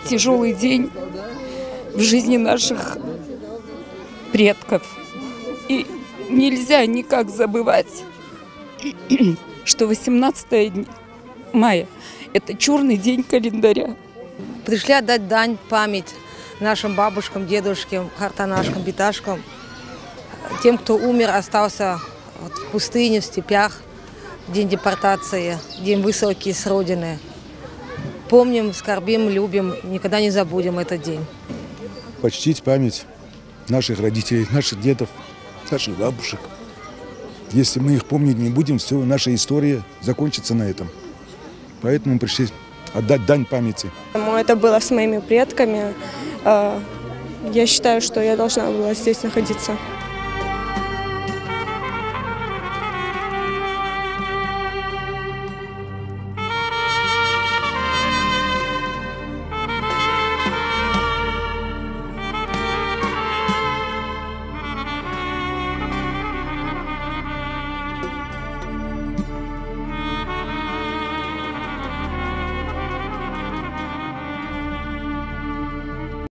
тяжелый день в жизни наших предков. И нельзя никак забывать, что 18 мая – это черный день календаря. Пришли отдать дань, память нашим бабушкам, дедушкам, хартанашкам, биташкам, тем, кто умер, остался в пустыне, в степях, день депортации, день высылки с родины. Помним, скорбим, любим, никогда не забудем этот день. Почтить память наших родителей, наших дедов, наших бабушек. Если мы их помнить не будем, все, наша история закончится на этом. Поэтому мы пришли отдать дань памяти. Это было с моими предками. Я считаю, что я должна была здесь находиться.